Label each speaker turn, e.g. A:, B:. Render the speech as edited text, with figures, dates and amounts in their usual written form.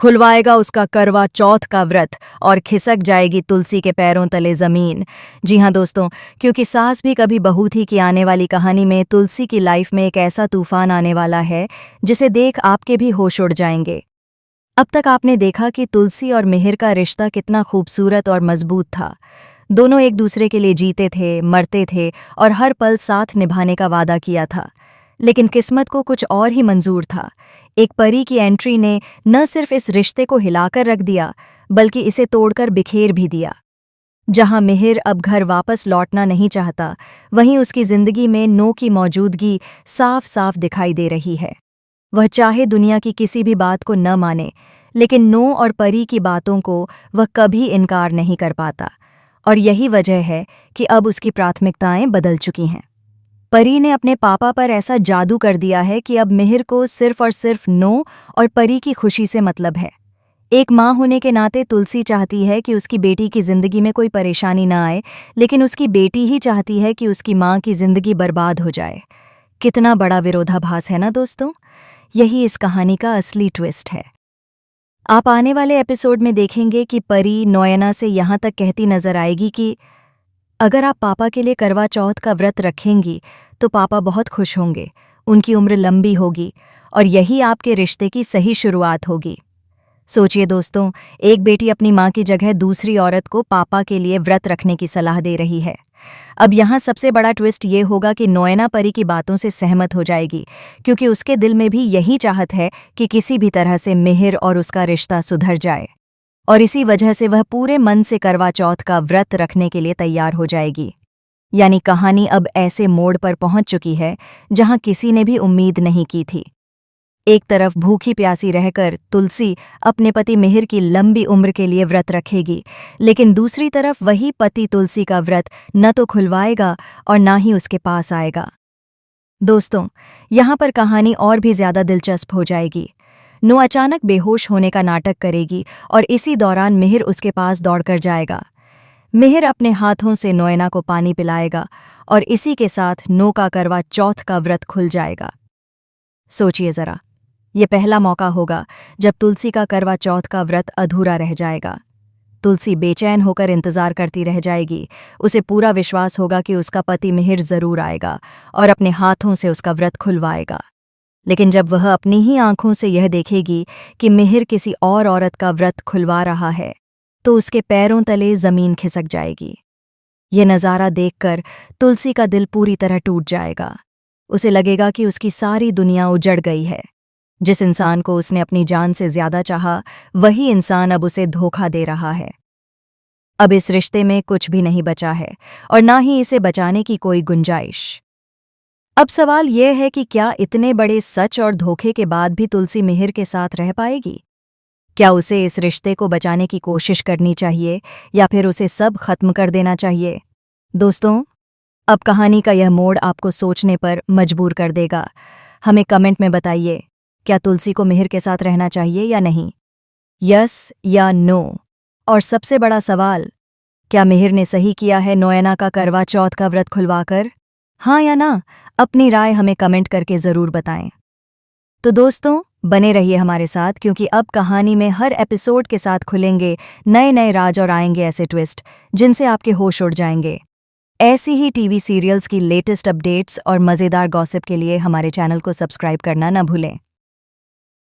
A: खुलवाएगा उसका करवा चौथ का व्रत और खिसक जाएगी तुलसी के पैरों तले जमीन। जी हाँ दोस्तों, क्योंकि सास भी कभी बहू थी कि आने वाली कहानी में तुलसी की लाइफ में एक ऐसा तूफान आने वाला है जिसे देख आपके भी होश उड़ जाएंगे। अब तक आपने देखा कि तुलसी और मिहिर का रिश्ता कितना खूबसूरत और मजबूत था। दोनों एक दूसरे के लिए जीते थे, मरते थे और हर पल साथ निभाने का वादा किया था। लेकिन किस्मत को कुछ और ही मंजूर था। एक परी की एंट्री ने न सिर्फ इस रिश्ते को हिलाकर रख दिया, बल्कि इसे तोड़कर बिखेर भी दिया। जहां मिहिर अब घर वापस लौटना नहीं चाहता, वहीं उसकी जिंदगी में नो की मौजूदगी साफ साफ दिखाई दे रही है। वह चाहे दुनिया की किसी भी बात को न माने, लेकिन नो और परी की बातों को वह कभी इनकार नहीं कर पाता। और यही वजह है कि अब उसकी प्राथमिकताएं बदल चुकी हैं। परी ने अपने पापा पर ऐसा जादू कर दिया है कि अब मिहिर को सिर्फ और सिर्फ नो और परी की खुशी से मतलब है। एक माँ होने के नाते तुलसी चाहती है कि उसकी बेटी की जिंदगी में कोई परेशानी न आए, लेकिन उसकी बेटी ही चाहती है कि उसकी माँ की जिंदगी बर्बाद हो जाए। कितना बड़ा विरोधाभास है ना दोस्तों। यही इस कहानी का असली ट्विस्ट है। आप आने वाले एपिसोड में देखेंगे कि परी नोयना से यहाँ तक कहती नजर आएगी कि अगर आप पापा के लिए करवा चौथ का व्रत रखेंगी तो पापा बहुत खुश होंगे, उनकी उम्र लंबी होगी और यही आपके रिश्ते की सही शुरुआत होगी। सोचिए दोस्तों, एक बेटी अपनी माँ की जगह दूसरी औरत को पापा के लिए व्रत रखने की सलाह दे रही है। अब यहाँ सबसे बड़ा ट्विस्ट ये होगा कि नोयना परी की बातों से सहमत हो जाएगी, क्योंकि उसके दिल में भी यही चाहत है कि किसी भी तरह से मिहिर और उसका रिश्ता सुधर जाए, और इसी वजह से वह पूरे मन से करवा चौथ का व्रत रखने के लिए तैयार हो जाएगी। यानी कहानी अब ऐसे मोड़ पर पहुंच चुकी है जहां किसी ने भी उम्मीद नहीं की थी। एक तरफ भूखी प्यासी रहकर तुलसी अपने पति मिहिर की लंबी उम्र के लिए व्रत रखेगी, लेकिन दूसरी तरफ वही पति तुलसी का व्रत न तो खुलवाएगा और ना ही उसके पास आएगा। दोस्तों, यहाँ पर कहानी और भी ज्यादा दिलचस्प हो जाएगी। नो अचानक बेहोश होने का नाटक करेगी और इसी दौरान मिहिर उसके पास दौड़कर जाएगा। मिहिर अपने हाथों से नोयना को पानी पिलाएगा और इसी के साथ नो का करवा चौथ का व्रत खुल जाएगा। सोचिए जरा, ये पहला मौका होगा जब तुलसी का करवा चौथ का व्रत अधूरा रह जाएगा। तुलसी बेचैन होकर इंतजार करती रह जाएगी। उसे पूरा विश्वास होगा कि उसका पति मिहिर जरूर आएगा और अपने हाथों से उसका व्रत खुलवाएगा। लेकिन जब वह अपनी ही आंखों से यह देखेगी कि मिहिर किसी और औरत का व्रत खुलवा रहा है, तो उसके पैरों तले जमीन खिसक जाएगी। ये नज़ारा देखकर तुलसी का दिल पूरी तरह टूट जाएगा। उसे लगेगा कि उसकी सारी दुनिया उजड़ गई है। जिस इंसान को उसने अपनी जान से ज्यादा चाहा, वही इंसान अब उसे धोखा दे रहा है। अब इस रिश्ते में कुछ भी नहीं बचा है और ना ही इसे बचाने की कोई गुंजाइश। अब सवाल यह है कि क्या इतने बड़े सच और धोखे के बाद भी तुलसी मिहिर के साथ रह पाएगी? क्या उसे इस रिश्ते को बचाने की कोशिश करनी चाहिए या फिर उसे सब खत्म कर देना चाहिए? दोस्तों, अब कहानी का यह मोड़ आपको सोचने पर मजबूर कर देगा। हमें कमेंट में बताइए, क्या तुलसी को मिहिर के साथ रहना चाहिए या नहीं? यस या नो? और सबसे बड़ा सवाल, क्या मिहिर ने सही किया है नोयना का करवा चौथ का व्रत खुलवाकर? हाँ या ना? अपनी राय हमें कमेंट करके ज़रूर बताएं। तो दोस्तों, बने रहिए हमारे साथ, क्योंकि अब कहानी में हर एपिसोड के साथ खुलेंगे नए नए राज और आएंगे ऐसे ट्विस्ट जिनसे आपके होश उड़ जाएंगे। ऐसी ही टीवी सीरियल्स की लेटेस्ट अपडेट्स और मज़ेदार गॉसिप के लिए हमारे चैनल को सब्सक्राइब करना न भूलें।